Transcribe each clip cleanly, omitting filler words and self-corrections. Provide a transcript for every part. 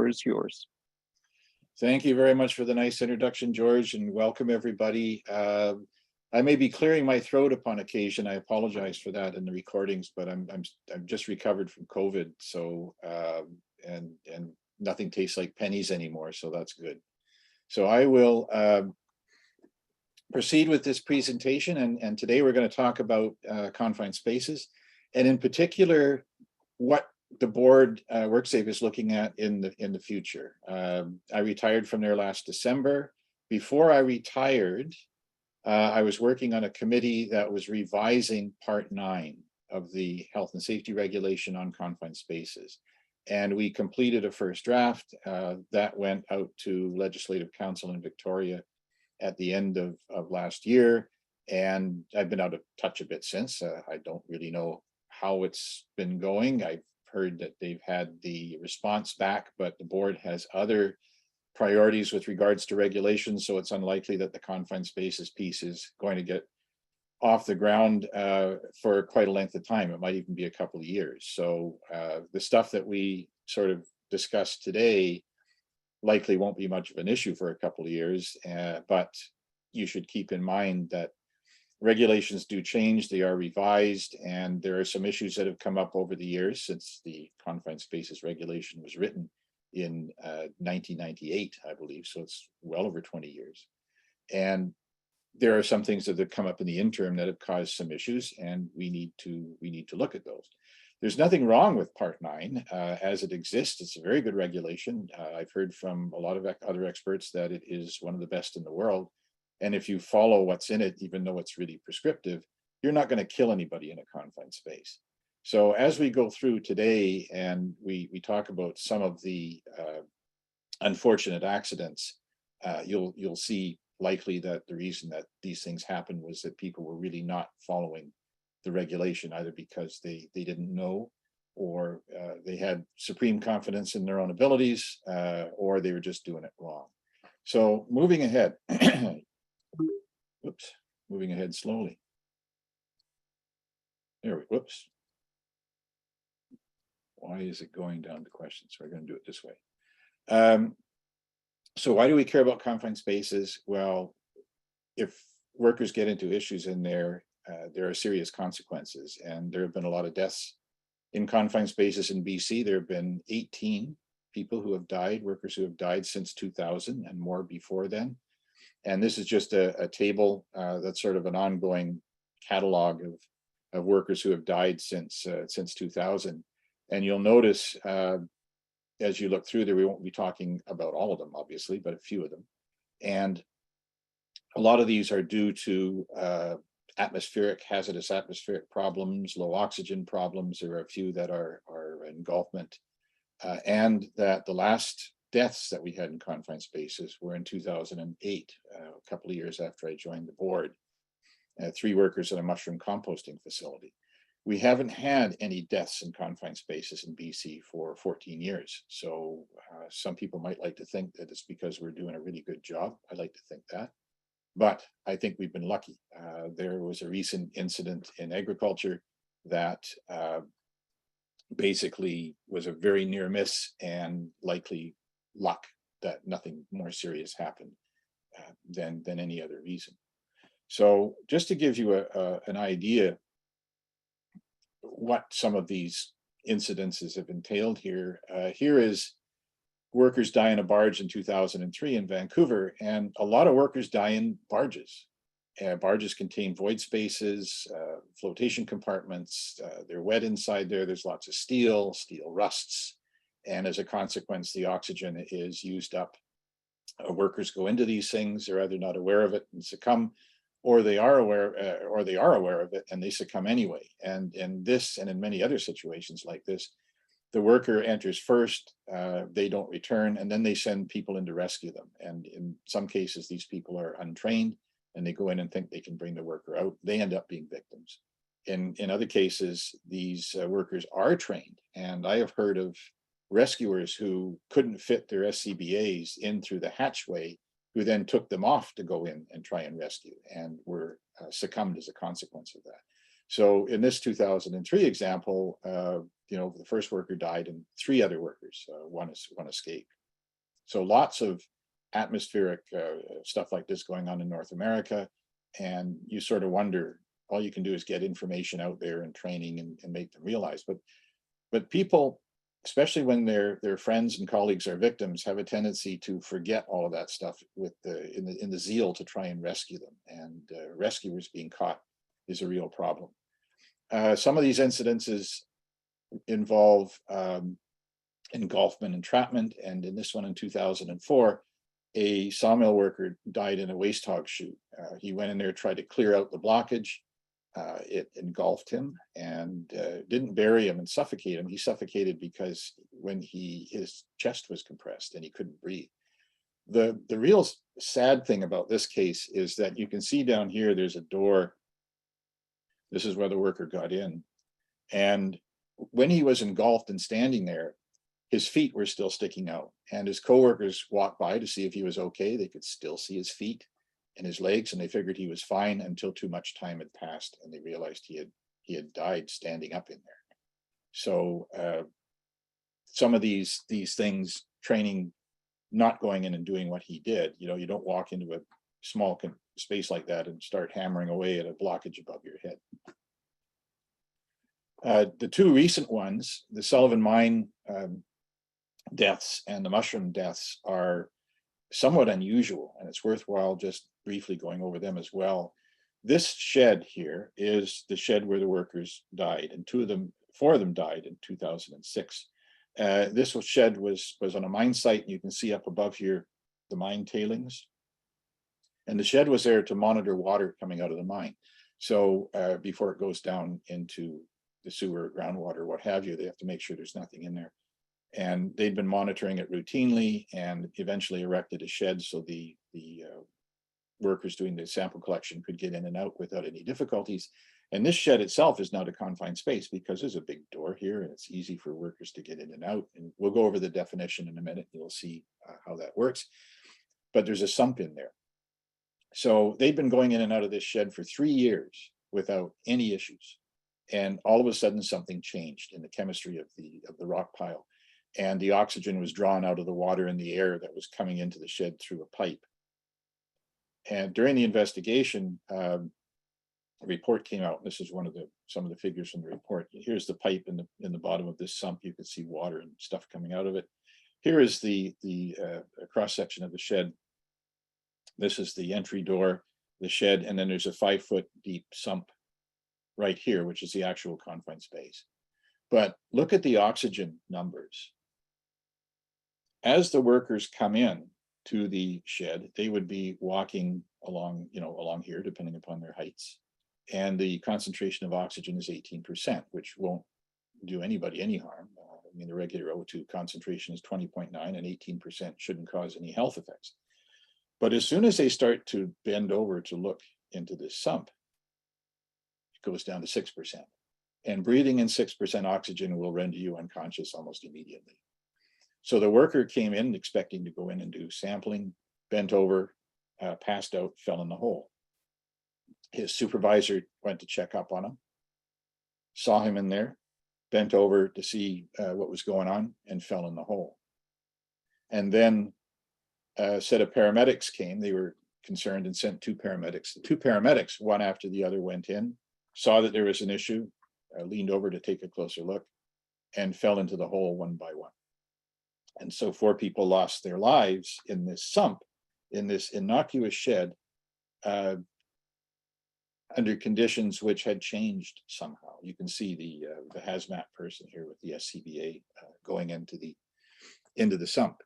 floor is yours. Thank you very much for the nice introduction, George, and welcome everybody. I may be clearing my throat upon occasion. I apologize for that in the recordings, but I'm just recovered from COVID, so and nothing tastes like pennies anymore, so that's good. So I will proceed with this presentation, and today we're going to talk about confined spaces, and in particular, what the board WorkSafe is looking at in the future. I retired from there last December. Before I retired, I was working on a committee that was revising Part 9 of the health and safety regulation on confined spaces. And we completed a first draft that went out to Legislative Council in Victoria at the end of last year. And I've been out of touch a bit since. I don't really know how it's been going. I've heard that they've had the response back, but the board has other priorities with regards to regulations, so it's unlikely that the confined spaces piece is going to get off the ground for quite a length of time. It might even be a couple of years. So the stuff that we sort of discussed today likely won't be much of an issue for a couple of years, but you should keep in mind that regulations do change, they are revised, and there are some issues that have come up over the years since the confined spaces regulation was written in 1998, I believe, so it's well over 20 years. And there are some things that have come up in the interim that have caused some issues, and we need to look at those. There's nothing wrong with Part 9 as it exists. It's a very good regulation. I've heard from a lot of other experts that it is one of the best in the world. And if you follow what's in it, even though it's really prescriptive, you're not going to kill anybody in a confined space. So as we go through today and we talk about some of the unfortunate accidents, you'll see likely that the reason that these things happened was that people were really not following the regulation, either because they didn't know, or they had supreme confidence in their own abilities, or they were just doing it wrong. So moving ahead, whoops, moving ahead slowly. There we, whoops. Why is it going down to questions? So we're going to do it this way. So why do we care about confined spaces? Well, if workers get into issues in there, there are serious consequences, and there have been a lot of deaths in confined spaces in BC. There have been 18 people who have died, workers who have died since 2000 and more before then. And this is just a table that's sort of an ongoing catalog of workers who have died since 2000. And you'll notice as you look through there, we won't be talking about all of them, obviously, but a few of them. And a lot of these are due to hazardous atmospheric problems, low oxygen problems. There are a few that are engulfment. And that the last deaths that we had in confined spaces were in 2008, a couple of years after I joined the board. 3 workers at a mushroom composting facility. We haven't had any deaths in confined spaces in BC for 14 years. So some people might like to think that it's because we're doing a really good job. I like to think that. But I think we've been lucky. There was a recent incident in agriculture that basically was a very near miss, and likely luck that nothing more serious happened than any other reason. So just to give you an idea what some of these incidences have entailed here, here is workers die in a barge in 2003 in Vancouver, and a lot of workers die in barges. Barges contain void spaces, flotation compartments, they're wet inside there, there's lots of steel rusts, and as a consequence, the oxygen is used up. Workers go into these things, they're either not aware of it and succumb, or they are aware of it and they succumb anyway. And in this and in many other situations like this, the worker enters first, they don't return, and then they send people in to rescue them. And in some cases, these people are untrained and they go in and think they can bring the worker out. They end up being victims. In other cases, these workers are trained. And I have heard of rescuers who couldn't fit their SCBAs in through the hatchway, who then took them off to go in and try and rescue, and were succumbed as a consequence of that. So in this 2003 example, the first worker died and 3 other workers, one escaped. So lots of atmospheric stuff like this going on in North America. And you sort of wonder, all you can do is get information out there and training and make them realize. But people, especially when their friends and colleagues are victims, have a tendency to forget all of that stuff with in the zeal to try and rescue them. And rescuers being caught is a real problem. Some of these incidences involve engulfment, entrapment, and in this one in 2004, a sawmill worker died in a waste hog chute. He went in there, tried to clear out the blockage. It engulfed him and didn't bury him and suffocate him. He suffocated because when his chest was compressed and he couldn't breathe. The real sad thing about this case is that you can see down here, there's a door. This is where the worker got in. And when he was engulfed and standing there, his feet were still sticking out. And his coworkers walked by to see if he was okay. They could still see his feet and his legs, and they figured he was fine until too much time had passed and they realized he had died standing up in there. So some of these things, training, not going in and doing what he did, you don't walk into a small space like that and start hammering away at a blockage above your head. The two recent ones, the Sullivan Mine deaths and the mushroom deaths, are somewhat unusual, and it's worthwhile just briefly going over them as well. This shed here is the shed where the workers died, and four of them died in 2006. This shed was on a mine site, and you can see up above here the mine tailings. And the shed was there to monitor water coming out of the mine. So before it goes down into the sewer, groundwater, what have you, they have to make sure there's nothing in there. And they'd been monitoring it routinely and eventually erected a shed so the workers doing the sample collection could get in and out without any difficulties. And this shed itself is not a confined space because there's a big door here and it's easy for workers to get in and out. And we'll go over the definition in a minute. You'll see how that works. But there's a sump in there. So they'd been going in and out of this shed for 3 years without any issues. And all of a sudden something changed in the chemistry of the rock pile. And the oxygen was drawn out of the water and the air that was coming into the shed through a pipe. And during the investigation, a report came out. This is some of the figures from the report. Here's the pipe in the bottom of this sump. You can see water and stuff coming out of it. Here is the cross section of the shed. This is the entry door, the shed, and then there's a 5-foot deep sump right here, which is the actual confined space. But look at the oxygen numbers. As the workers come in to the shed, they would be walking along here, depending upon their heights. And the concentration of oxygen is 18%, which won't do anybody any harm. I mean, the regular O2 concentration is 20.9 and 18% shouldn't cause any health effects. But as soon as they start to bend over to look into this sump, it goes down to 6%. And breathing in 6% oxygen will render you unconscious almost immediately. So the worker came in expecting to go in and do sampling, bent over, passed out, fell in the hole. His supervisor went to check up on him, saw him in there, bent over to see what was going on, and fell in the hole. And then a set of paramedics came. They were concerned and sent 2 paramedics. The 2 paramedics, one after the other, went in, saw that there was an issue, leaned over to take a closer look, and fell into the hole one by one. And so 4 people lost their lives in this sump, in this innocuous shed, under conditions which had changed somehow. You can see the hazmat person here with the SCBA going into the sump.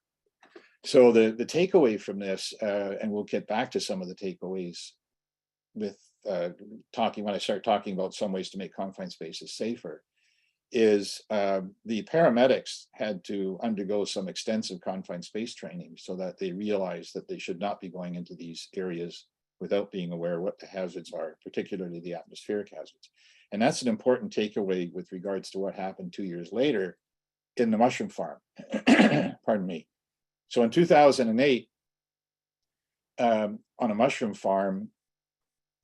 So the takeaway from this, and we'll get back to some of the takeaways with when I start talking about some ways to make confined spaces safer, is the paramedics had to undergo some extensive confined space training so that they realized that they should not be going into these areas without being aware what the hazards are, particularly the atmospheric hazards. And that's an important takeaway with regards to what happened 2 years later in the mushroom farm. Pardon me. So in 2008, on a mushroom farm,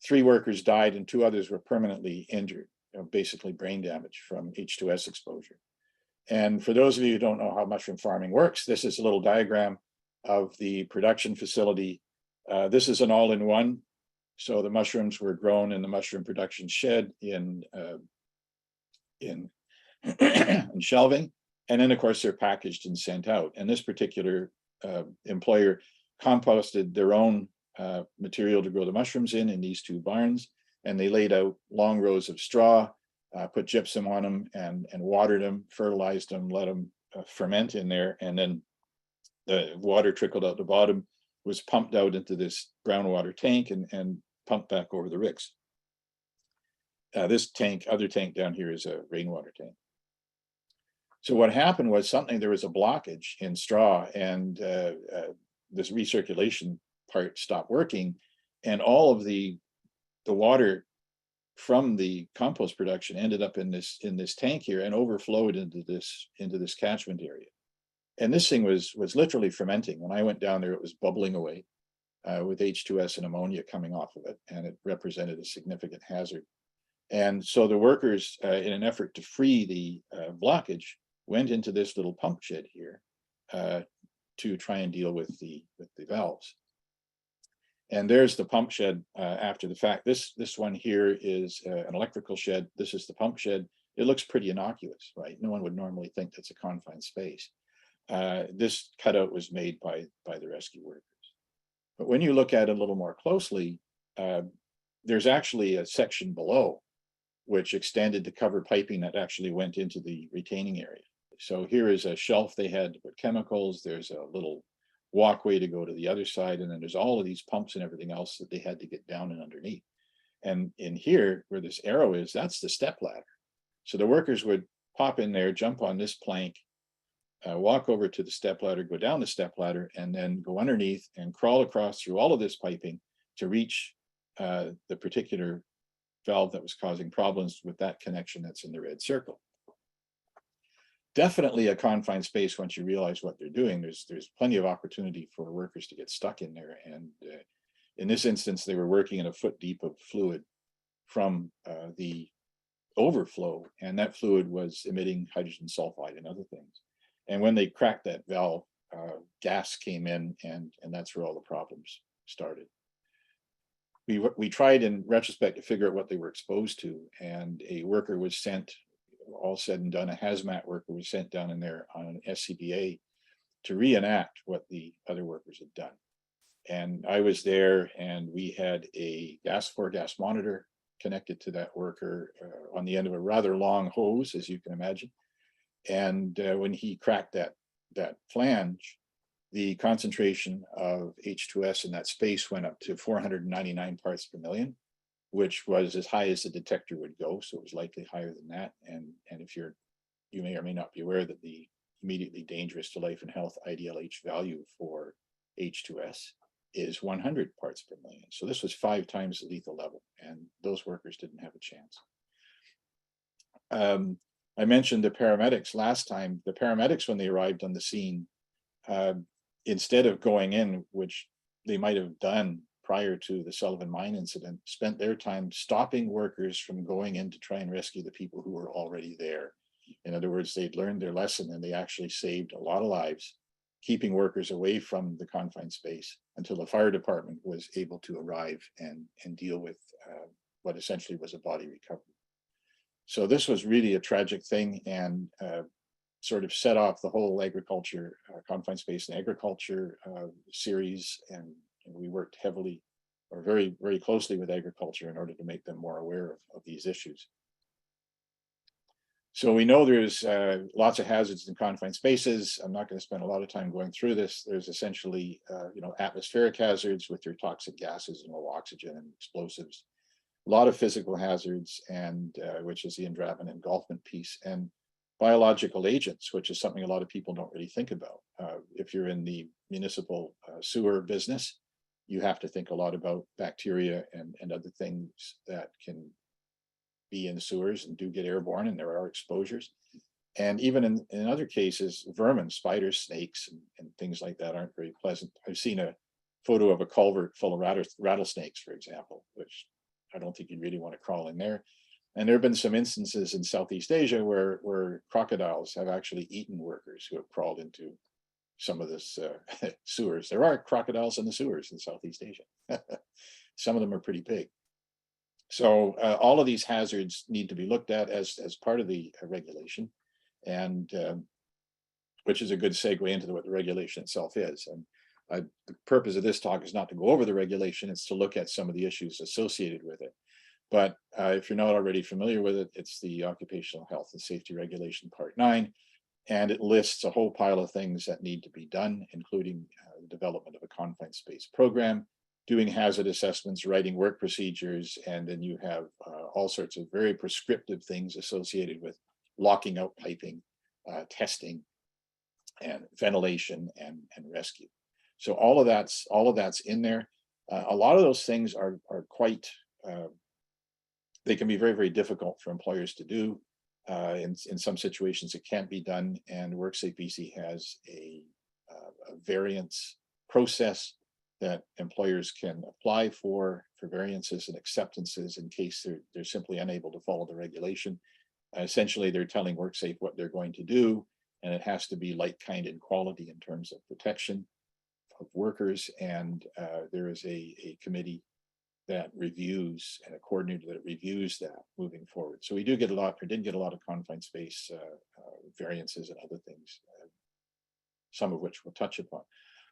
3 workers died and 2 others were permanently injured, basically brain damage from H2S exposure. And for those of you who don't know how mushroom farming works, this is a little diagram of the production facility. This is an all-in-one. So the mushrooms were grown in the mushroom production shed in shelving. And then, of course, they're packaged and sent out. And this particular employer composted their own material to grow the mushrooms in these two barns. And they laid out long rows of straw, put gypsum on them and watered them, fertilized them, let them ferment in there. And then the water trickled out the bottom, was pumped out into this groundwater tank and pumped back over the ricks. This other tank down here is a rainwater tank. So what happened was there was a blockage in straw, and this recirculation part stopped working, and all of the water from the compost production ended up in this tank here and overflowed into this catchment area. And this thing was literally fermenting. When I went down there, it was bubbling away with H2S and ammonia coming off of it, and it represented a significant hazard. And so the workers, in an effort to free the blockage, went into this little pump shed here to try and deal with the valves. And there's the pump shed after the fact. This one here is an electrical shed. This is the pump shed. It looks pretty innocuous, right? No one would normally think that's a confined space. This cutout was made by the rescue workers. But when you look at it a little more closely, there's actually a section below which extended to cover piping that actually went into the retaining area. So here is a shelf they had to put chemicals. There's a little walkway to go to the other side. And then there's all of these pumps and everything else that they had to get down and underneath. And in here, where this arrow is, that's the step ladder. So the workers would pop in there, jump on this plank, walk over to the step ladder, go down the step ladder, and then go underneath and crawl across through all of this piping to reach the particular valve that was causing problems with that connection that's in the red circle. Definitely a confined space once you realize what they're doing. There's plenty of opportunity for workers to get stuck in there. And in this instance, they were working in a foot deep of fluid from the overflow, and that fluid was emitting hydrogen sulfide and other things. And when they cracked that valve, gas came in, and that's where all the problems started. We tried in retrospect to figure out what they were exposed to, and a worker was sent, all said and done, a hazmat worker was sent down in there on an SCBA to reenact what the other workers had done. And I was there, and we had a gas monitor connected to that worker on the end of a rather long hose, as you can imagine. And when he cracked that flange, the concentration of H2S in that space went up to 499 parts per million, which was as high as the detector would go. So it was likely higher than that. And if you may or may not be aware that the immediately dangerous to life and health IDLH value for H2S is 100 parts per million. So this was 5 times the lethal level, and those workers didn't have a chance. I mentioned the paramedics last time. The paramedics, when they arrived on the scene, instead of going in, which they might have done prior to the Sullivan Mine incident, spent their time stopping workers from going in to try and rescue the people who were already there. In other words, they'd learned their lesson, and they actually saved a lot of lives, keeping workers away from the confined space until the fire department was able to arrive and deal with what essentially was a body recovery. So this was really a tragic thing, and sort of set off the whole agriculture, confined space and agriculture series. And we worked heavily, or very, very closely with agriculture in order to make them more aware of these issues. So we know there's lots of hazards in confined spaces. I'm not going to spend a lot of time going through this. There's essentially, atmospheric hazards with your toxic gases and low oxygen and explosives. A lot of physical hazards, and which is the entrapment engulfment piece, and biological agents, which is something a lot of people don't really think about. If you're in the municipal sewer business, you have to think a lot about bacteria and other things that can be in sewers and do get airborne, and there are exposures. And even in other cases, vermin, spiders, snakes, and things like that aren't very pleasant. I've seen a photo of a culvert full of rattlesnakes, for example, which I don't think you'd really want to crawl in there. And there have been some instances in Southeast Asia where crocodiles have actually eaten workers who have crawled into some of this sewers. There are crocodiles in the sewers in Southeast Asia. Some of them are pretty big. So all of these hazards need to be looked at as part of the regulation, and which is a good segue into what the regulation itself is. And the purpose of this talk is not to go over the regulation, it's to look at some of the issues associated with it. But if you're not already familiar with it, it's the Occupational Health and Safety Regulation Part 9, and it lists a whole pile of things that need to be done, including the development of a confined space program, doing hazard assessments, writing work procedures, and then you have all sorts of very prescriptive things associated with locking out piping, testing, and ventilation and rescue. So all of that's in there. A lot of those things are quite, they can be very, very difficult for employers to do. In some situations it can't be done, and WorkSafeBC has a variance process that employers can apply for variances and acceptances in case they're simply unable to follow the regulation. Essentially, they're telling WorkSafe what they're going to do, and it has to be like, kind, and quality in terms of protection of workers. And there is a committee that reviews, and a coordinator that reviews that moving forward. So we do get a lot, or did get a lot of confined space variances and other things, some of which we'll touch upon.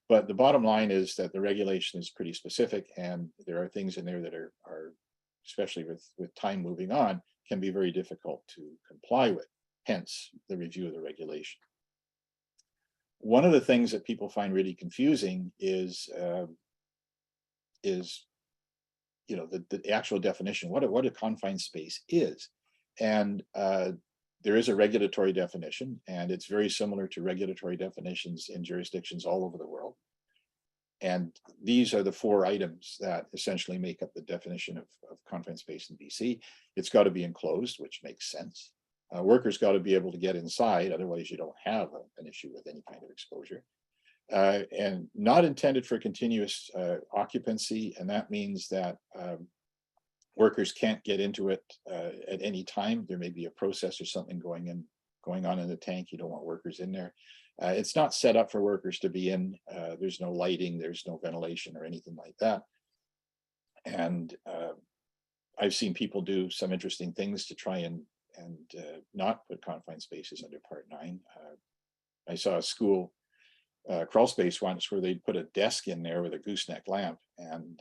But the bottom line is that the regulation is pretty specific, and there are things in there that are especially with time moving on, can be very difficult to comply with, hence the review of the regulation. One of the things that people find really confusing is you know, the actual definition, what a confined space is. And there is a regulatory definition, and it's very similar to regulatory definitions in jurisdictions all over the world. And these are the 4 items that essentially make up the definition of confined space in BC. It's got to be enclosed, which makes sense. Workers got to be able to get inside, otherwise you don't have an issue with any kind of exposure. And not intended for continuous occupancy, and that means that workers can't get into it at any time. There may be a process or something going on in the tank. You don't want workers in there. It's not set up for workers to be in. There's no lighting, there's no ventilation or anything like that. And I've seen people do some interesting things to try and not put confined spaces under Part 9. I saw a school crawl space once where they'd put a desk in there with a gooseneck lamp, and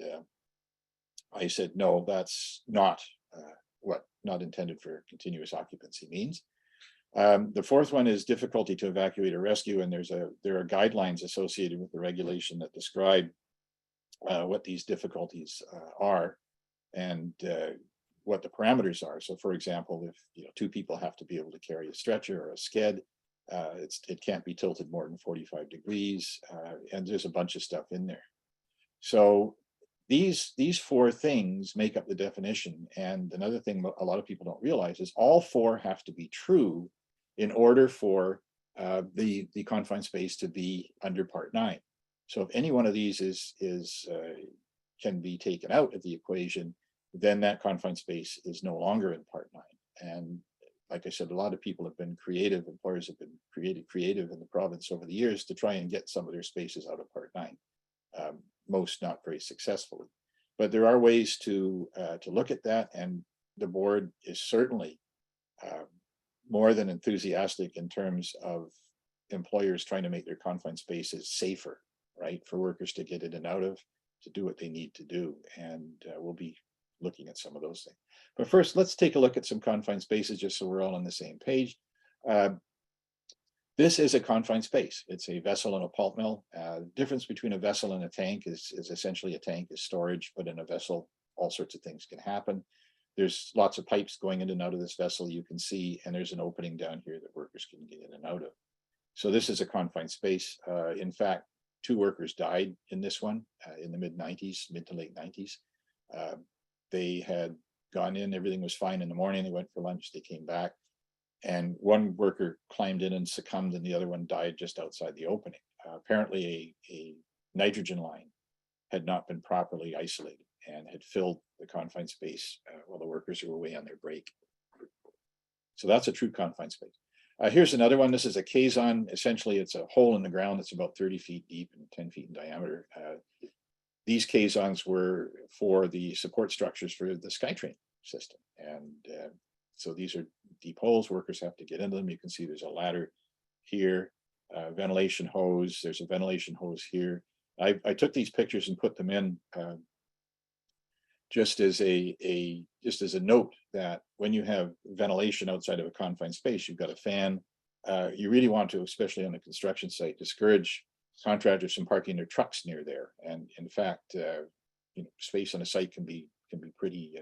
I said, no, that's not what not intended for continuous occupancy means. The 4th one is difficulty to evacuate or rescue, and there are guidelines associated with the regulation that describe what these difficulties are, and what the parameters are. So, for example, if 2 people have to be able to carry a stretcher or a sked, it can't be tilted more than 45 degrees, and there's a bunch of stuff in there. So these 4 things make up the definition. And another thing a lot of people don't realize is all 4 have to be true in order for the confined space to be under Part 9. So if any one of these can be taken out of the equation, then that confined space is no longer in Part 9. And like I said, a lot of people have been creative, employers have been creative in the province over the years to try and get some of their spaces out of Part 9. Most not very successfully, but there are ways to look at that, and the board is certainly more than enthusiastic in terms of employers trying to make their confined spaces safer, right, for workers to get in and out of, to do what they need to do. And we'll be looking at some of those things. But first, let's take a look at some confined spaces just so we're all on the same page. This is a confined space. It's a vessel and a pulp mill. The difference between a vessel and a tank is essentially a tank is storage, but in a vessel, all sorts of things can happen. There's lots of pipes going in and out of this vessel, you can see, and there's an opening down here that workers can get in and out of. So this is a confined space. In fact, 2 workers died in this one in the mid to late 90s. They had gone in, everything was fine in the morning, they went for lunch, they came back, and one worker climbed in and succumbed, and the other one died just outside the opening. Apparently a nitrogen line had not been properly isolated and had filled the confined space while the workers were away on their break. So that's a true confined space. Here's another one. This is a caisson. Essentially, it's a hole in the ground that's about 30 feet deep and 10 feet in diameter. These caissons were for the support structures for the SkyTrain system. And so these are deep holes. Workers have to get into them. You can see there's a ladder here, ventilation hose. There's a ventilation hose here. I took these pictures and put them in just as a note that when you have ventilation outside of a confined space, you've got a fan. You really want to, especially on a construction site, discourage contractors from parking their trucks near there. And in fact, space on a site can be pretty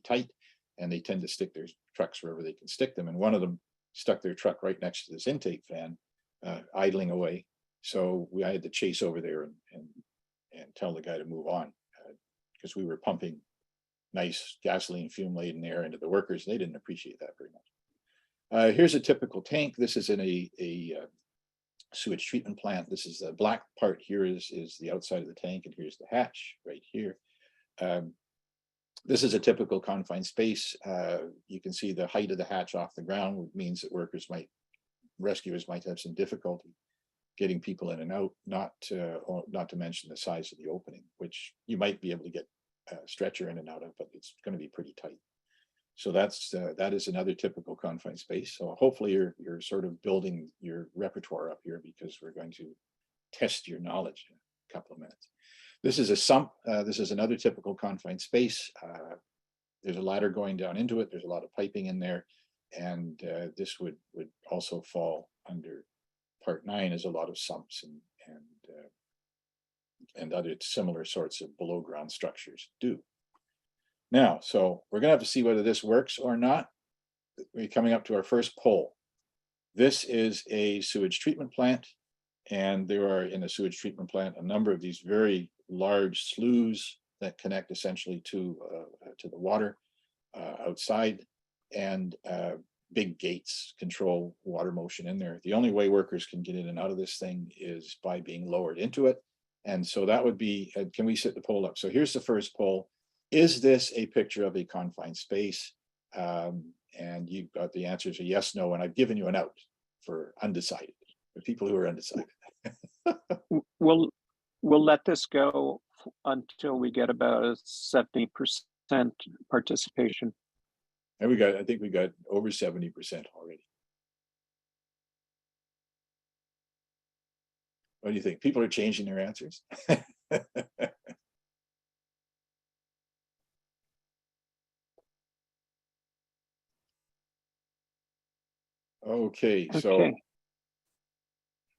tight, and they tend to stick their trucks wherever they can stick them. And one of them stuck their truck right next to this intake fan, idling away. So I had to chase over there and tell the guy to move on, because we were pumping nice gasoline fume laden air into the workers. They didn't appreciate that very much. Here's a typical tank. This is in a sewage treatment plant. This is the black part here is the outside of the tank, and here's the hatch right here. This is a typical confined space. You can see the height of the hatch off the ground, which means that rescuers might have some difficulty getting people in and out, not to mention the size of the opening, which you might be able to get a stretcher in and out of, but it's going to be pretty tight. So that is another typical confined space. So hopefully you're sort of building your repertoire up here, because we're going to test your knowledge in a couple of minutes. This is a sump. This is another typical confined space. There's a ladder going down into it. There's a lot of piping in there, and this would also fall under Part 9, as a lot of sumps and other similar sorts of below ground structures do. Now, so we're going to have to see whether this works or not. We're coming up to our first poll. This is a sewage treatment plant, and there are in a sewage treatment plant a number of these very large sloughs that connect essentially to the water outside, and big gates control water motion in there. The only way workers can get in and out of this thing is by being lowered into it. And so that would be, can we set the poll up? So here's the first poll. Is this a picture of a confined space? And you've got the answers are yes, no, and I've given you an out for undecided, for people who are undecided. We'll let this go until we get about a 70% participation. And I think we got over 70% already. What do you think? People are changing their answers? Okay, so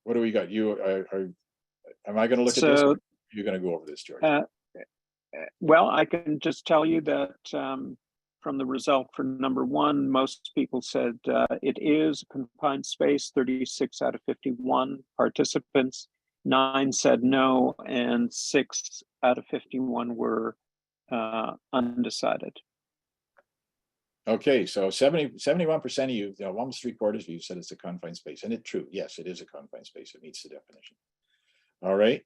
what do we got? Am I going to look at this, or are you going to go over this, George? Well, I can just tell you that from the result for number 1, most people said it is a confined space. 36 out of 51 participants. 9 said no, and 6 out of 51 were undecided. Okay, so 71% of you, almost 3/4 of you said it's a confined space, and it's true. Yes, it is a confined space. It meets the definition. All right.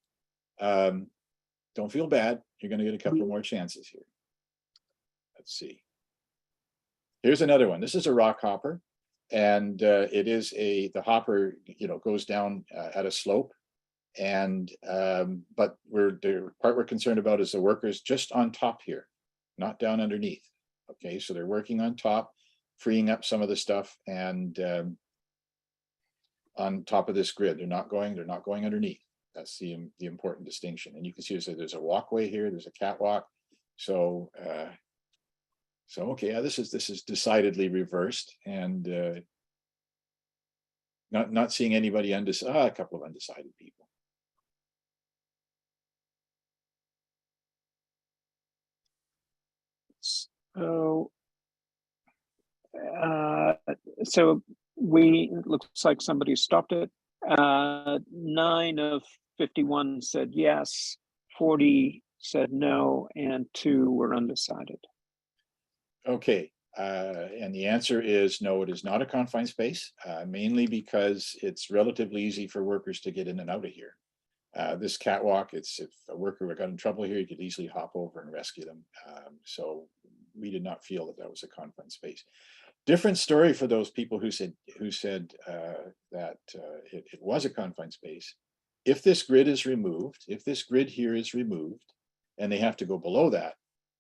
Don't feel bad. You're going to get a couple more chances here. Let's see. Here's another one. This is a rock hopper, and it is the hopper, goes down at a slope, and but the part we're concerned about is the workers just on top here, not down underneath. Okay, so they're working on top, freeing up some of the stuff, and on top of this grid. They're not going underneath. That's the important distinction. And you can see there's a walkway here. There's a catwalk. So okay, yeah, this is decidedly reversed, and not seeing anybody undecided. A couple of undecided people. So it looks like somebody stopped it. 9 of 51 said yes, 40 said no, and 2 were undecided. Okay, and the answer is no, it is not a confined space, mainly because it's relatively easy for workers to get in and out of here. This catwalk, if a worker got in trouble here, you could easily hop over and rescue them. So we did not feel that was a confined space. Different story for those people who said that it was a confined space. If this grid is removed, if this grid here is removed, and they have to go below that,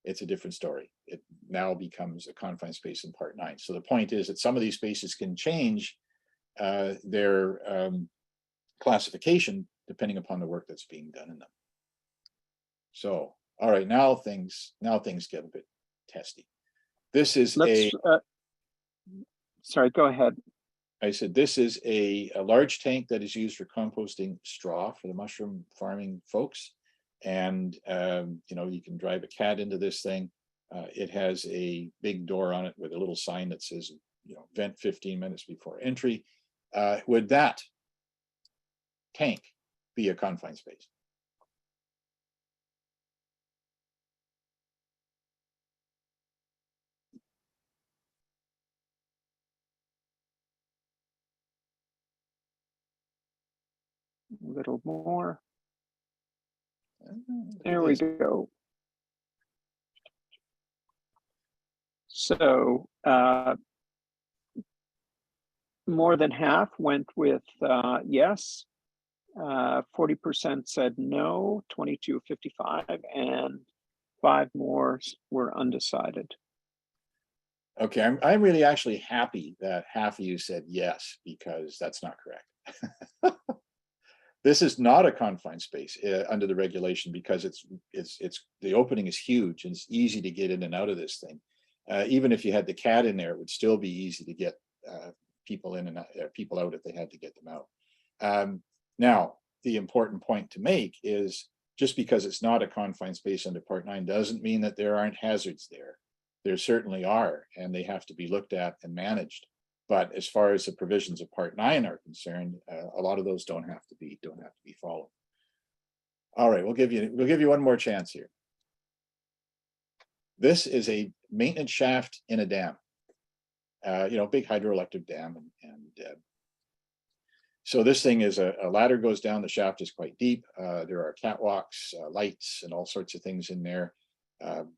it's a different story. It now becomes a confined space in Part 9. So the point is that some of these spaces can change their classification depending upon the work that's being done in them. So, all right, now things get a bit testy. This is sorry, go ahead. I said, this is a large tank that is used for composting straw for the mushroom farming folks. And, you know, you can drive a cat into this thing. It has a big door on it with a little sign that says, you know, vent 15 minutes before entry. Would that tank be a confined space? A little more. There we go. So more than half went with yes. 40% said no, 22.55, and 5 more were undecided. Okay, I'm really actually happy that half of you said yes, because that's not correct. This is not a confined space under the regulation because it's the opening is huge and it's easy to get in and out of this thing. Even if you had the cat in there, it would still be easy to get people in and out, people out if they had to get them out. Now, the important point to make is just because it's not a confined space under Part 9 doesn't mean that there aren't hazards there. There certainly are, and they have to be looked at and managed. But as far as the provisions of Part 9 are concerned, a lot of those don't have to be followed. All right, we'll give you one more chance here. This is a maintenance shaft in a dam, you know, big hydroelectric dam, and so this thing is a ladder goes down. The shaft is quite deep. There are catwalks, lights, and all sorts of things in there,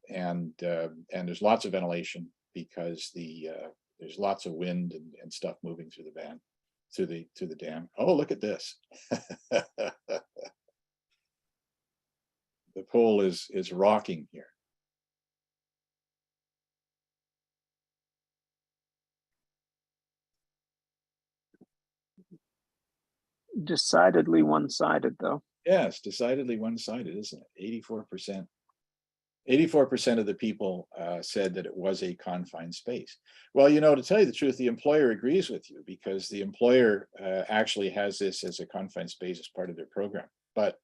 and there's lots of ventilation because there's lots of wind and stuff moving through the dam. Oh, look at this. The pole is rocking here. Decidedly one-sided, though. Yes, decidedly one-sided, isn't it? 84%. 84% of the people said that it was a confined space. Well, you know, to tell you the truth, the employer agrees with you because the employer actually has this as a confined space as part of their program. But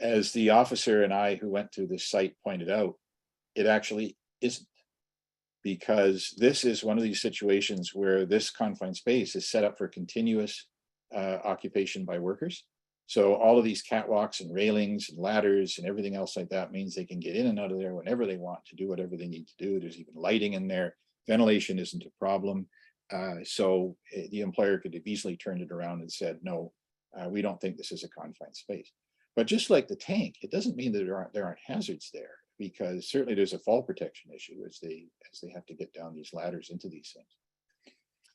as the officer and I who went to this site pointed out, it actually isn't, because this is one of these situations where this confined space is set up for continuous occupation by workers. So all of these catwalks and railings and ladders and everything else like that means they can get in and out of there whenever they want to do whatever they need to do. There's even lighting in there. Ventilation isn't a problem. So the employer could have easily turned it around and said, no, we don't think this is a confined space. But just like the tank, it doesn't mean that there aren't hazards there, because certainly there's a fall protection issue as they have to get down these ladders into these things.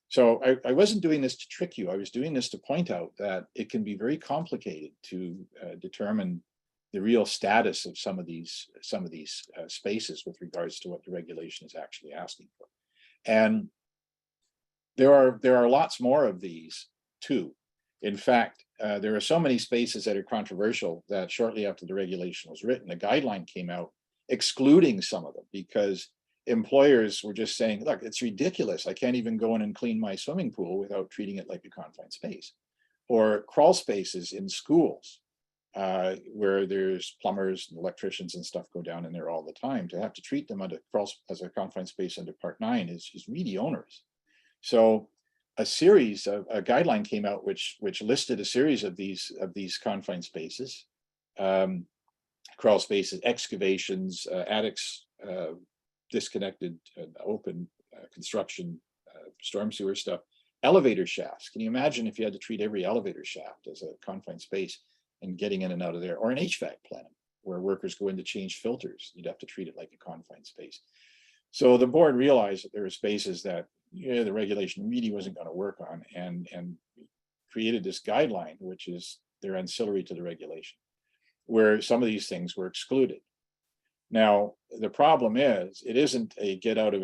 So I wasn't doing this to trick you. I was doing this to point out that it can be very complicated to determine the real status of some of these spaces with regards to what the regulation is actually asking for. And there are lots more of these too. In fact, there are so many spaces that are controversial that shortly after the regulation was written, a guideline came out excluding some of them because employers were just saying, look, it's ridiculous. I can't even go in and clean my swimming pool without treating it like a confined space. Or crawl spaces in schools where there's plumbers and electricians and stuff go down in there all the time. To have to treat them as a confined space under Part 9 is really onerous. So a guideline came out which listed a series of these confined spaces, crawl spaces, excavations, attics, disconnected, open construction, storm sewer stuff, elevator shafts. Can you imagine if you had to treat every elevator shaft as a confined space and getting in and out of there? Or an HVAC plant where workers go in to change filters, you'd have to treat it like a confined space. So the board realized that there were spaces that the regulation really wasn't going to work on, and created this guideline, which is they're ancillary to the regulation, where some of these things were excluded. Now, the problem is, it isn't a get out of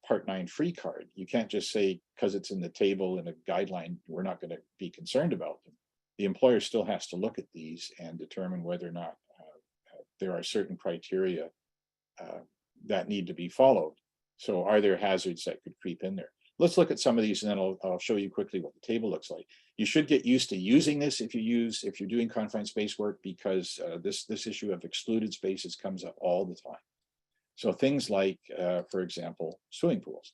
Part 9 free card. You can't just say, because it's in the table in a guideline, we're not going to be concerned about them. The employer still has to look at these and determine whether or not there are certain criteria that need to be followed. So are there hazards that could creep in there? Let's look at some of these, and then I'll show you quickly what the table looks like. You should get used to using this if you're doing confined space work, because this issue of excluded spaces comes up all the time. So things like, for example, swimming pools.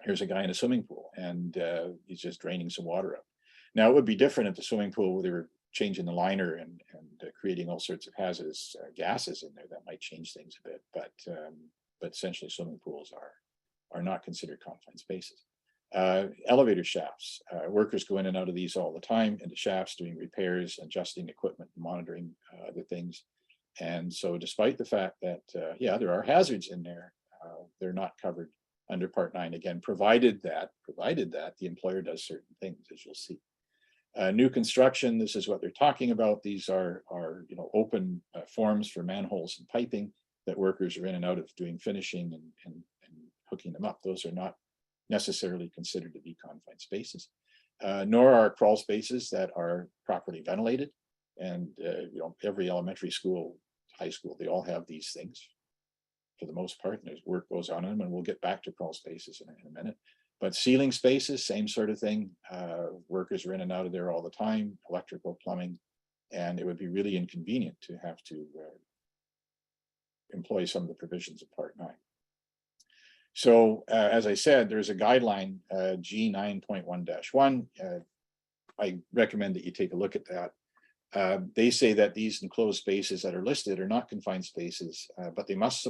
Here's a guy in a swimming pool, and he's just draining some water up. Now, it would be different if the swimming pool where they were changing the liner and creating all sorts of hazardous gases in there. That might change things a bit, but essentially swimming pools are not considered confined spaces. Elevator shafts, workers go in and out of these all the time, into shafts, doing repairs, adjusting equipment, monitoring other things. And so despite the fact that, yeah, there are hazards in there, they're not covered under Part 9, again, provided that the employer does certain things, as you'll see. New construction, this is what they're talking about. These are open forms for manholes and piping that workers are in and out of, doing finishing and hooking them up. Those are not necessarily considered to be confined spaces, nor are crawl spaces that are properly ventilated. And every elementary school, high school, they all have these things for the most part, and there's work goes on in them, and we'll get back to crawl spaces in a minute. But ceiling spaces, same sort of thing. Workers are in and out of there all the time, electrical, plumbing, and it would be really inconvenient to have to employ some of the provisions of Part 9. So as I said, there's a guideline, G 9.1-1. I recommend that you take a look at that. They say that these enclosed spaces that are listed are not confined spaces, but they must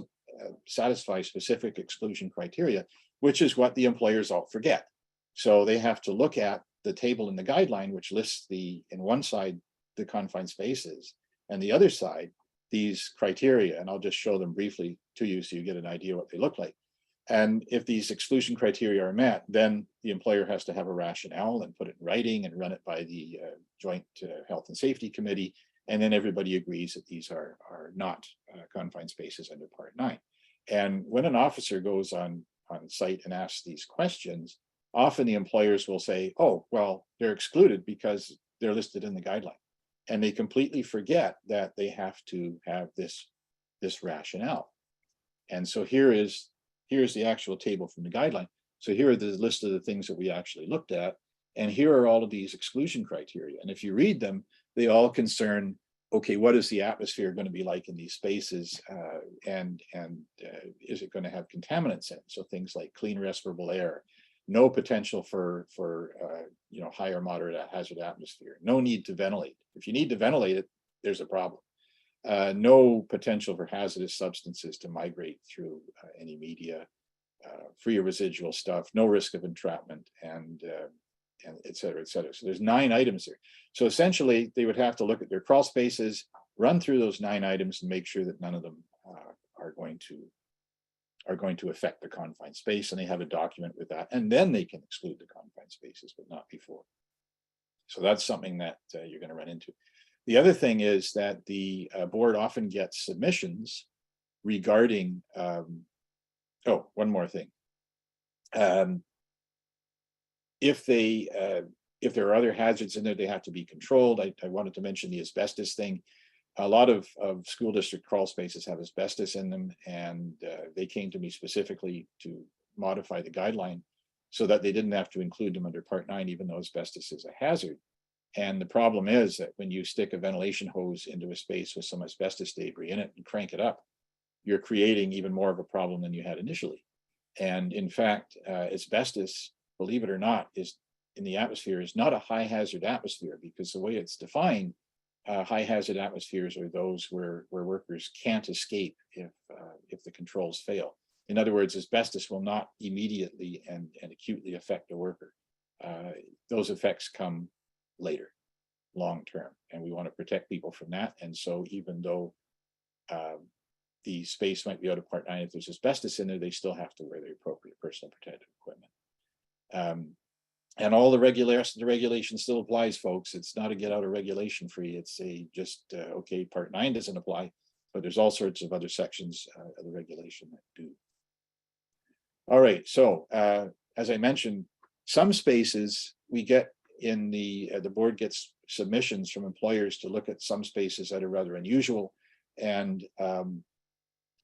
satisfy specific exclusion criteria, which is what the employers all forget. So they have to look at the table in the guideline, which lists in one side, the confined spaces, and the other side, these criteria. And I'll just show them briefly to you so you get an idea what they look like. And if these exclusion criteria are met, then the employer has to have a rationale and put it in writing and run it by the Joint Health and Safety Committee. And then everybody agrees that these are not confined spaces under Part 9. And when an officer goes on site and asks these questions, often the employers will say, oh, well, they're excluded because they're listed in the guideline. And they completely forget that they have to have this rationale. And so here's the actual table from the guideline. So here are the list of the things that we actually looked at. And here are all of these exclusion criteria. And if you read them, they all concern, okay, what is the atmosphere going to be like in these spaces? And is it going to have contaminants in it? So things like clean respirable air, no potential for high or moderate hazard atmosphere, no need to ventilate. If you need to ventilate it, there's a problem. No potential for hazardous substances to migrate through any media, free of residual stuff, no risk of entrapment, and et cetera, et cetera. So there's 9 items here. So essentially, they would have to look at their crawl spaces, run through those 9 items, and make sure that none of them are going to affect the confined space, and they have a document with that, and then they can exclude the confined spaces, but not before. So that's something that you're going to run into. The other thing is that the board often gets submissions regarding, one more thing. If there are other hazards in there, they have to be controlled. I wanted to mention the asbestos thing. A lot of school district crawl spaces have asbestos in them, and they came to me specifically to modify the guideline so that they didn't have to include them under Part 9, even though asbestos is a hazard. And the problem is that when you stick a ventilation hose into a space with some asbestos debris in it and crank it up, you're creating even more of a problem than you had initially. And in fact, asbestos, believe it or not, is in the atmosphere is not a high hazard atmosphere, because the way it's defined, high hazard atmospheres are those where workers can't escape if the controls fail. In other words, asbestos will not immediately and acutely affect the worker. Those effects come later, long term, and we want to protect people from that. And so even though the space might be out of Part 9. If there's asbestos in there, they still have to wear the appropriate personal protective equipment. And all the regulation still applies, folks. It's not a get out of regulation free. It's a just, okay, Part 9 doesn't apply, but there's all sorts of other sections of the regulation that do. All right, so as I mentioned, some spaces we get in the board gets submissions from employers to look at some spaces that are rather unusual, and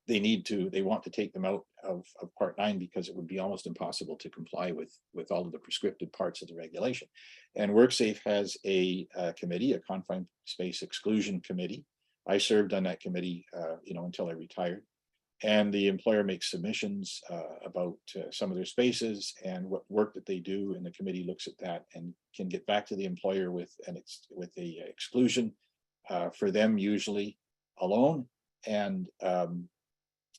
they want to take them out of Part 9 because it would be almost impossible to comply with all of the prescriptive parts of the regulation. And WorkSafe has a committee, a confined space exclusion committee. I served on that committee, until I retired. And the employer makes submissions about some of their spaces and what work that they do, and the committee looks at that and can get back to the employer with a exclusion for them, usually alone. And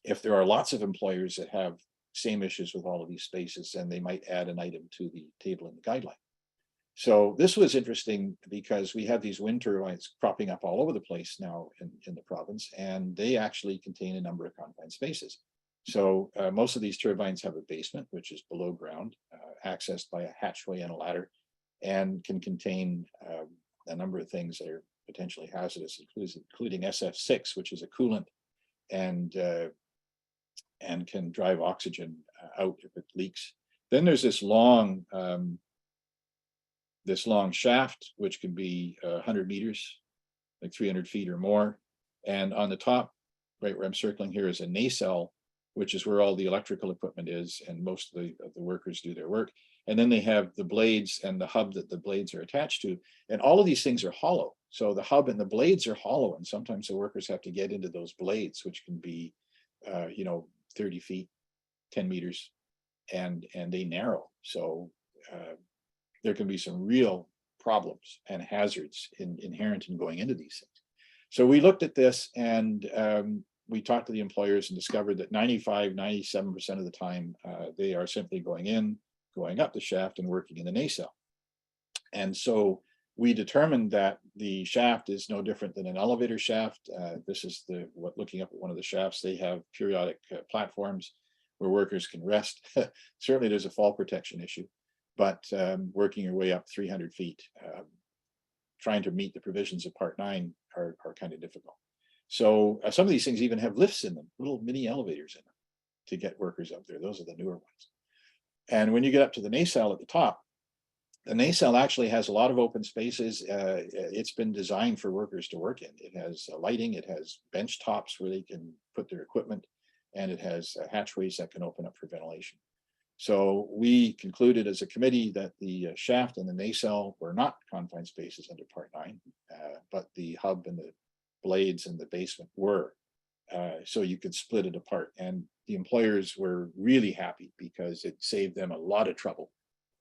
if there are lots of employers that have same issues with all of these spaces, then they might add an item to the table in the guideline. So this was interesting because we have these wind turbines cropping up all over the place now in the province, and they actually contain a number of confined spaces. So most of these turbines have a basement, which is below ground, accessed by a hatchway and a ladder, and can contain a number of things that are potentially hazardous, including SF6, which is a coolant, and can drive oxygen out if it leaks. Then there's this long shaft, which can be 100 meters, like 300 feet or more. And on the top, right where I'm circling here, is a nacelle, which is where all the electrical equipment is, and most of the workers do their work. And then they have the blades and the hub that the blades are attached to. And all of these things are hollow. So the hub and the blades are hollow. And sometimes the workers have to get into those blades, which can be, 30 feet, 10 meters, and they narrow. So there can be some real problems and hazards inherent in going into these things. So we looked at this, and we talked to the employers and discovered that 97% of the time, they are simply going up the shaft and working in the nacelle. And so we determined that the shaft is no different than an elevator shaft. This is looking up at one of the shafts, they have periodic platforms where workers can rest. Certainly there's a fall protection issue, but working your way up 300 feet, trying to meet the provisions of Part 9 are kind of difficult. So some of these things even have lifts in them, little mini elevators in them to get workers up there. Those are the newer ones. And when you get up to the nacelle at the top, the nacelle actually has a lot of open spaces. It's been designed for workers to work in. It has lighting, it has bench tops where they can put their equipment, and it has hatchways that can open up for ventilation. So we concluded as a committee that the shaft and the nacelle were not confined spaces under Part 9, but the hub and the blades and the basement were. So you could split it apart. And the employers were really happy because it saved them a lot of trouble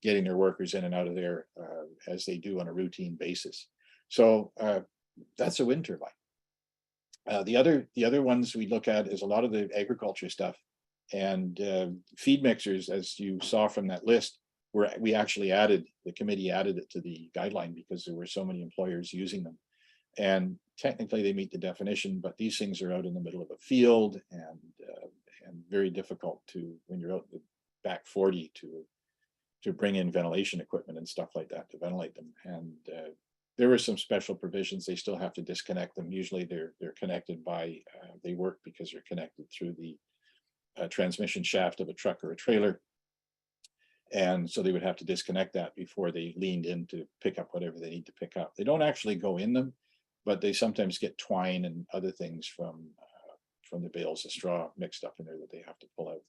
getting their workers in and out of there as they do on a routine basis. So that's a wind turbine. The other ones we look at is a lot of the agriculture stuff, and feed mixers, as you saw from that list, the committee added it to the guideline because there were so many employers using them. And technically they meet the definition, but these things are out in the middle of a field and very difficult to, when you're out in the back 40, to bring in ventilation equipment and stuff like that to ventilate them. And there were some special provisions. They still have to disconnect them. Usually they're connected by, they work because they're connected through the transmission shaft of a truck or a trailer. And so they would have to disconnect that before they leaned in to pick up whatever they need to pick up. They don't actually go in them, but they sometimes get twine and other things from the bales of straw mixed up in there that they have to pull out.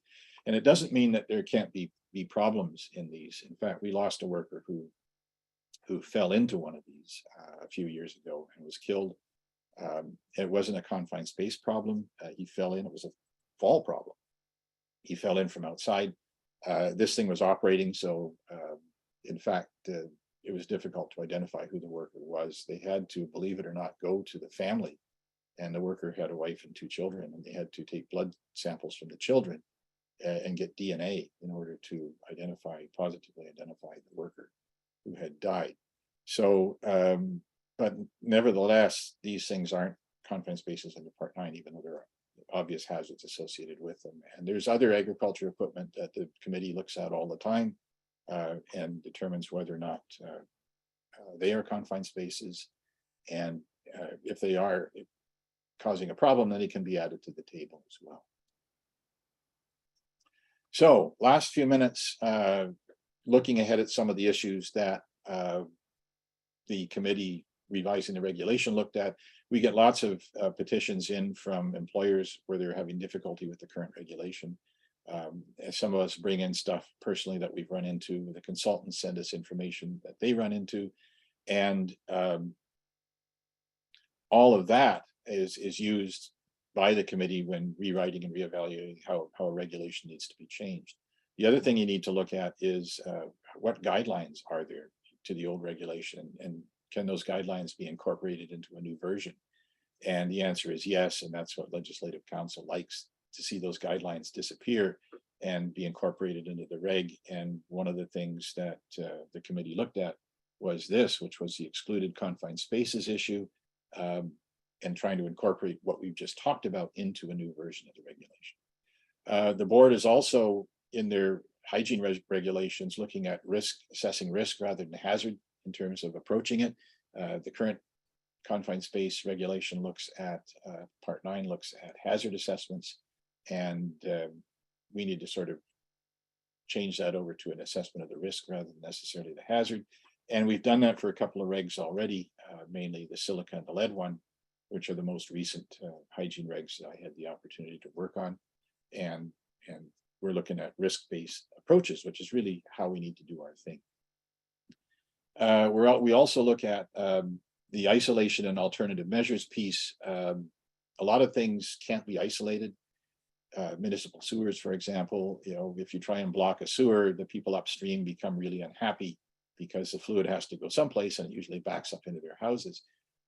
And it doesn't mean that there can't be problems in these. In fact, we lost a worker who fell into one of these a few years ago and was killed. It wasn't a confined space problem. He fell in, it was a fall problem. He fell in from outside. This thing was operating, so in fact, it was difficult to identify who the worker was. They had to, believe it or not, go to the family, and the worker had a wife and 2 children, and they had to take blood samples from the children and get DNA in order to positively identify the worker who had died. So, but nevertheless, these things aren't confined spaces under Part 9, even though obvious hazards associated with them. And there's other agriculture equipment that the committee looks at all the time and determines whether or not they are confined spaces. And if they are causing a problem, then it can be added to the table as well. So last few minutes, looking ahead at some of the issues that the committee revising the regulation looked at. We get lots of petitions in from employers where they're having difficulty with the current regulation. Some of us bring in stuff personally that we've run into. The consultants send us information that they run into. And all of that is used by the committee when rewriting and reevaluating how a regulation needs to be changed. The other thing you need to look at is what guidelines are there to the old regulation, and can those guidelines be incorporated into a new version? And the answer is yes, and that's what Legislative Council likes, to see those guidelines disappear and be incorporated into the reg. And one of the things that the committee looked at was this, which was the excluded confined spaces issue, and trying to incorporate what we've just talked about into a new version of the regulation. The board is also in their hygiene regulations looking at risk, assessing risk rather than hazard in terms of approaching it. The current confined space regulation looks at, part 9 looks at hazard assessments, and we need to sort of change that over to an assessment of the risk rather than necessarily the hazard. And we've done that for a couple of regs already, mainly the silica and the lead one, which are the most recent hygiene regs that I had the opportunity to work on. And we're looking at risk-based approaches, which is really how we need to do our thing. We also look at the isolation and alternative measures piece. A lot of things can't be isolated. Municipal sewers, for example, if you try and block a sewer, the people upstream become really unhappy because the fluid has to go someplace and it usually backs up into their houses.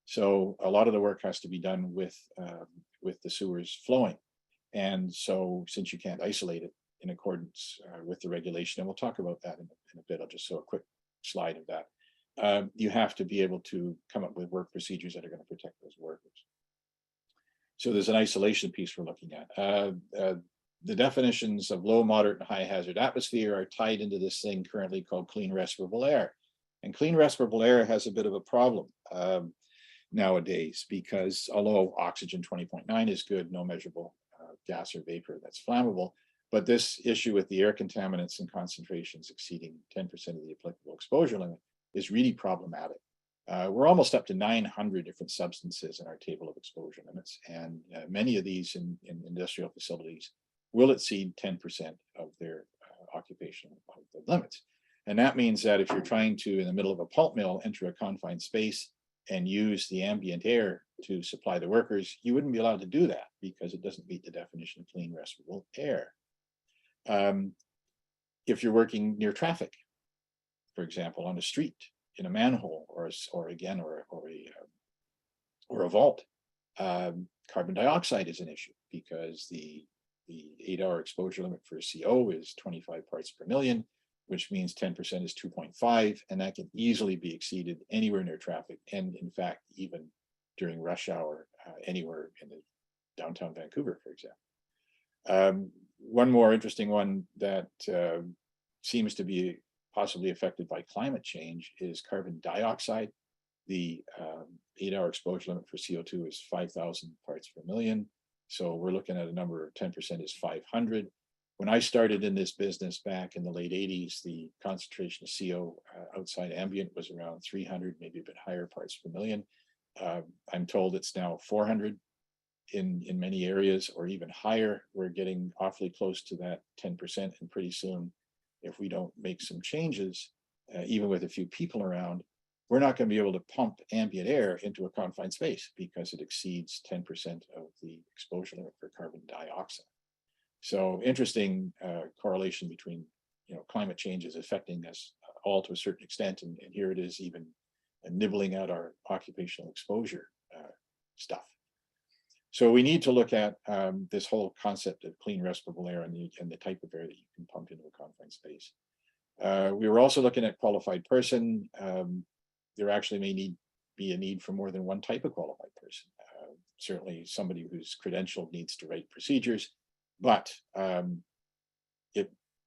So a lot of the work has to be done with the sewers flowing. And so since you can't isolate it in accordance with the regulation, and we'll talk about that in a bit, I'll just show a quick slide of that. You have to be able to come up with work procedures that are going to protect those workers. So there's an isolation piece we're looking at. The definitions of low, moderate, and high hazard atmosphere are tied into this thing currently called clean respirable air. And clean respirable air has a bit of a problem nowadays, because although oxygen 20.9 is good, no measurable gas or vapor that's flammable, but this issue with the air contaminants and concentrations exceeding 10% of the applicable exposure limit is really problematic. We're almost up to 900 different substances in our table of exposure limits, and many of these in industrial facilities will exceed 10% of their occupational limits. And that means that if you're trying to, in the middle of a pulp mill, enter a confined space and use the ambient air to supply the workers, you wouldn't be allowed to do that because it doesn't meet the definition of clean respirable air. If you're working near traffic, for example, on a street, in a manhole, or a vault, carbon dioxide is an issue because the 8-hour exposure limit for CO is 25 parts per million, which means 10% is 2.5, and that can easily be exceeded anywhere near traffic, and in fact, even during rush hour, anywhere in the downtown Vancouver, for example. One more interesting one that seems to be possibly affected by climate change is carbon dioxide. The 8-hour exposure limit for CO2 is 5,000 parts per million. So we're looking at a number of 10% is 500. When I started in this business back in the late 80s, the concentration of CO outside ambient was around 300, maybe a bit higher parts per million. I'm told it's now 400 in many areas, or even higher. We're getting awfully close to that 10%, and pretty soon, if we don't make some changes, even with a few people around, we're not going to be able to pump ambient air into a confined space because it exceeds 10% of the exposure limit for carbon dioxide. So interesting correlation between, climate change is affecting us all to a certain extent, and here it is even nibbling at our occupational exposure stuff. So we need to look at this whole concept of clean respirable air and the type of air that you can pump into a confined space. We were also looking at qualified person. There actually may be a need for more than one type of qualified person. certainly somebody who's credentialed needs to write procedures, but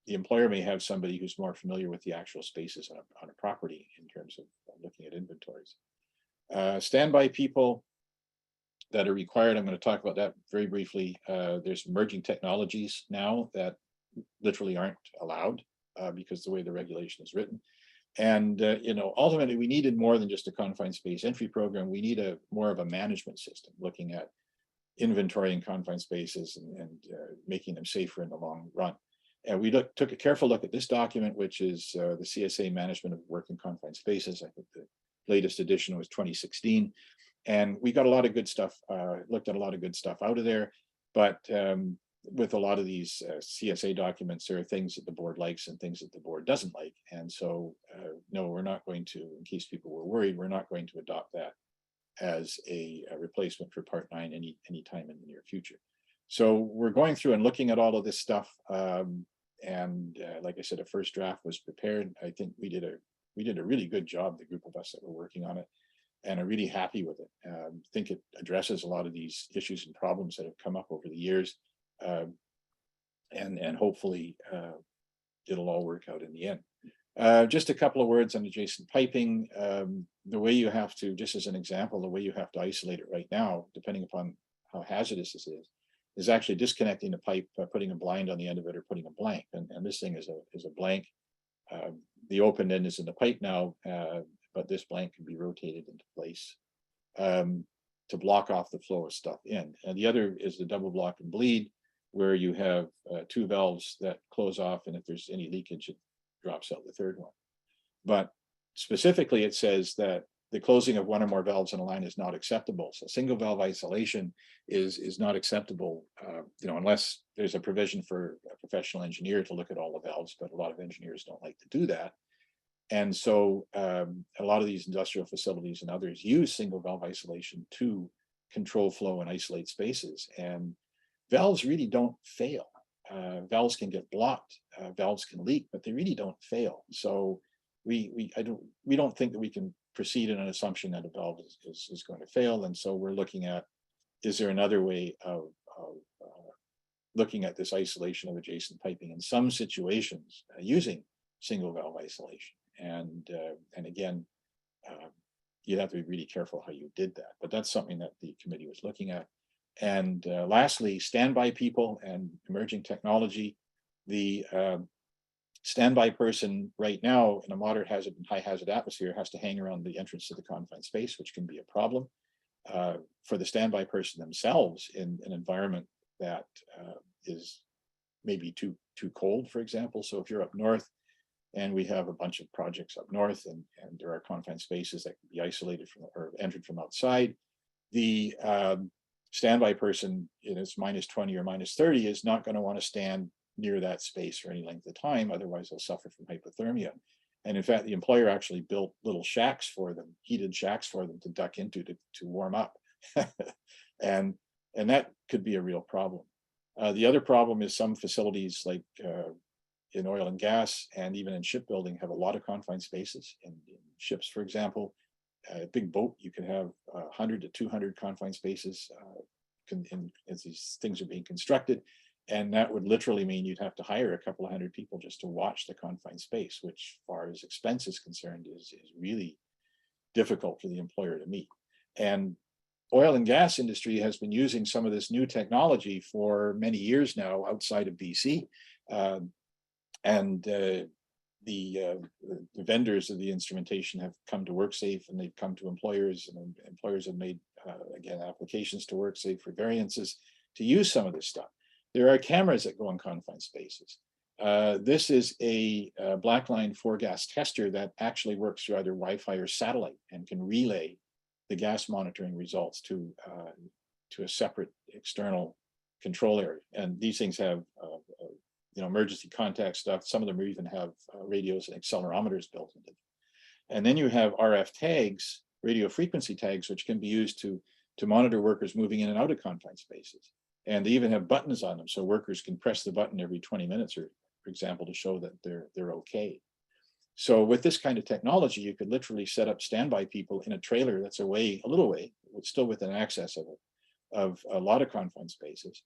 the employer may have somebody who's more familiar with the actual spaces on a property in terms of looking at inventories. Standby people that are required, I'm going to talk about that very briefly. There's emerging technologies now that literally aren't allowed because the way the regulation is written. And ultimately, we needed more than just a confined space entry program. We need more of a management system looking at inventory in confined spaces and making them safer in the long run. And we took a careful look at this document, which is the CSA Management of Work in Confined Spaces. I think the latest edition was 2016. And we got a lot of good stuff, looked at a lot of good stuff out of there. But with a lot of these CSA documents, there are things that the board likes and things that the board doesn't like. And so, no, we're not going to, in case people were worried, we're not going to adopt that as a replacement for Part 9 any time in the near future. So we're going through and looking at all of this stuff. Like I said, a first draft was prepared. I think we did a really good job, the group of us that were working on it, and are really happy with it. I think it addresses a lot of these issues and problems that have come up over the years. And hopefully it'll all work out in the end. Just a couple of words on adjacent piping. The way you have to, just as an example, the way you have to isolate it right now, depending upon how hazardous this is actually disconnecting the pipe, putting a blind on the end of it, or putting a blank. And this thing is a blank. The open end is in the pipe now, but this blank can be rotated into place to block off the flow of stuff in. And the other is the double block and bleed, where you have two valves that close off, and if there's any leakage, it drops out the third one. But specifically, it says that the closing of one or more valves in a line is not acceptable. So single valve isolation is not acceptable, unless there's a provision for a professional engineer to look at all the valves, but a lot of engineers don't like to do that. And so a lot of these industrial facilities and others use single valve isolation to control flow and isolate spaces. And valves really don't fail. Valves can get blocked, valves can leak, but they really don't fail. So we don't think that we can proceed in an assumption that a valve is going to fail. And so we're looking at, is there another way of looking at this isolation of adjacent piping in some situations using single valve isolation? And again, you'd have to be really careful how you did that. But that's something that the committee was looking at. And lastly, standby people and emerging technology. The standby person right now in a moderate hazard and high hazard atmosphere has to hang around the entrance to the confined space, which can be a problem. For the standby person themselves in an environment that is maybe too cold, for example. So if you're up north, and we have a bunch of projects up north, and there are confined spaces that can be isolated from or entered from outside, the standby person, it's -20 or -30, is not going to want to stand near that space for any length of time. Otherwise, they'll suffer from hypothermia. And in fact, the employer actually built little shacks for them, heated shacks for them to duck into to warm up. and that could be a real problem. The other problem is some facilities like in oil and gas and even in shipbuilding have a lot of confined spaces. In ships, for example, a big boat, you can have 100 to 200 confined spaces as these things are being constructed. And that would literally mean you'd have to hire a couple of hundred people just to watch the confined space, which, as far as expense is concerned, is really difficult for the employer to meet. And oil and gas industry has been using some of this new technology for many years now outside of BC. The vendors of the instrumentation have come to WorkSafe, and they've come to employers, and employers have made, again, applications to WorkSafe for variances to use some of this stuff. There are cameras that go in confined spaces. This is a blackline 4-gas tester that actually works through either Wi-Fi or satellite and can relay the gas monitoring results to a separate external control area. And these things have emergency contact stuff. Some of them even have radios and accelerometers built into them. And then you have RF tags, radio frequency tags, which can be used to monitor workers moving in and out of confined spaces. And they even have buttons on them, so workers can press the button every 20 minutes, or, for example, to show that they're okay. So with this kind of technology, you could literally set up standby people in a trailer that's away, a little way, still within access of it, of a lot of confined spaces.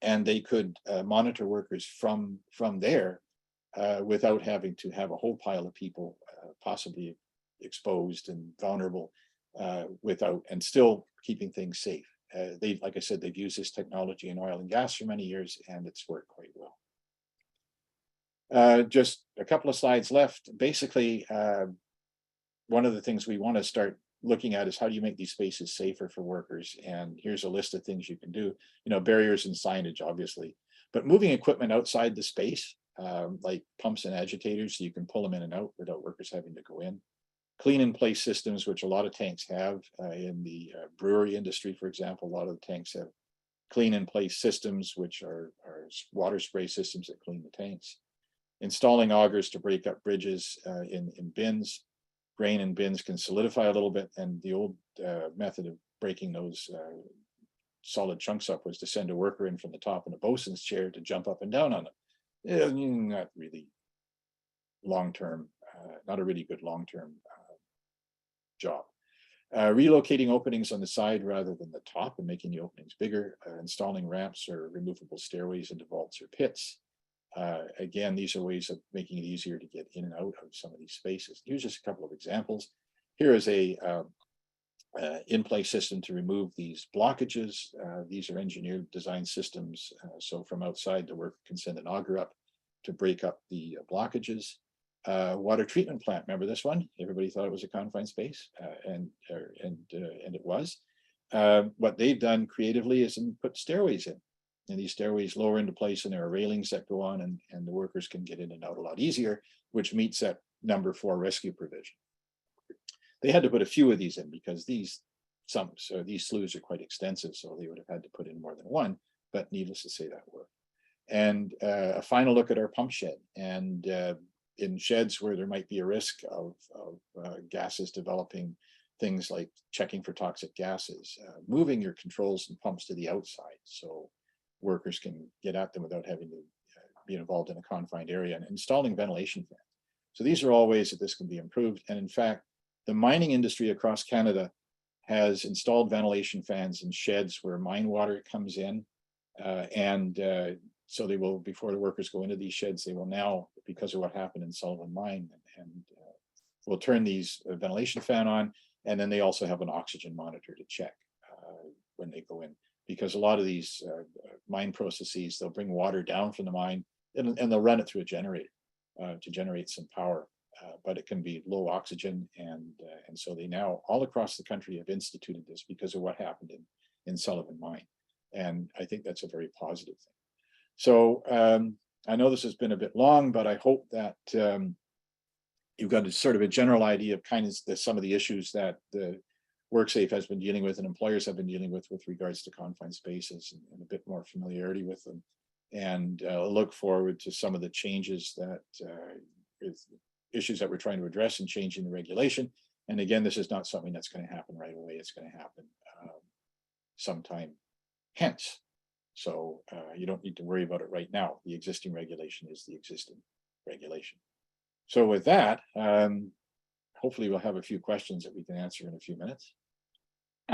And they could monitor workers from there without having to have a whole pile of people possibly exposed and vulnerable and still keeping things safe. Like I said, they've used this technology in oil and gas for many years, and it's worked quite well. Just a couple of slides left. Basically, one of the things we want to start looking at is how do you make these spaces safer for workers? And here's a list of things you can do. Barriers and signage, obviously, but moving equipment outside the space, like pumps and agitators, so you can pull them in and out without workers having to go in. Clean in place systems, which a lot of tanks have in the brewery industry, for example. A lot of the tanks have clean in place systems, which are water spray systems that clean the tanks. Installing augers to break up bridges in bins. Grain in bins can solidify a little bit, and the old method of breaking those solid chunks up was to send a worker in from the top in a bosun's chair to jump up and down on them. Not really long-term, not a really good long-term job. Relocating openings on the side rather than the top and making the openings bigger. Installing ramps or removable stairways into vaults or pits. Again, these are ways of making it easier to get in and out of some of these spaces. Here's just a couple of examples. Here is a in-place system to remove these blockages. These are engineered design systems. So from outside, the worker can send an auger up to break up the blockages. Water treatment plant, remember this one? Everybody thought it was a confined space, and it was. What they've done creatively is put stairways in. And these stairways lower into place, and there are railings that go on, and the workers can get in and out a lot easier, which meets that number 4 rescue provision. They had to put a few of these in because these sloughs are quite extensive, so they would have had to put in more than one, but needless to say, that worked. And a final look at our pump shed. And in sheds where there might be a risk of gases developing, things like checking for toxic gases, moving your controls and pumps to the outside so workers can get at them without having to be involved in a confined area, and installing ventilation fans. So these are all ways that this can be improved. And in fact, the mining industry across Canada has installed ventilation fans in sheds where mine water comes in. So they will, before the workers go into these sheds, they will now, because of what happened in Sullivan Mine, and will turn these ventilation fan on. And then they also have an oxygen monitor to check when they go in. Because a lot of these mine processes, they'll bring water down from the mine and they'll run it through a generator to generate some power, but it can be low oxygen, and so they now all across the country have instituted this because of what happened in Sullivan Mine, and I think that's a very positive thing. So I know this has been a bit long, but I hope that you've got a sort of a general idea of kind of some of the issues that the WorkSafe has been dealing with and employers have been dealing with regards to confined spaces, and a bit more familiarity with them, and look forward to some of the changes that issues that we're trying to address and changing the regulation. And again, this is not something that's going to happen right away. It's going to happen sometime hence. So you don't need to worry about it right now. The existing regulation is the existing regulation. So with that, hopefully we'll have a few questions that we can answer in a few minutes.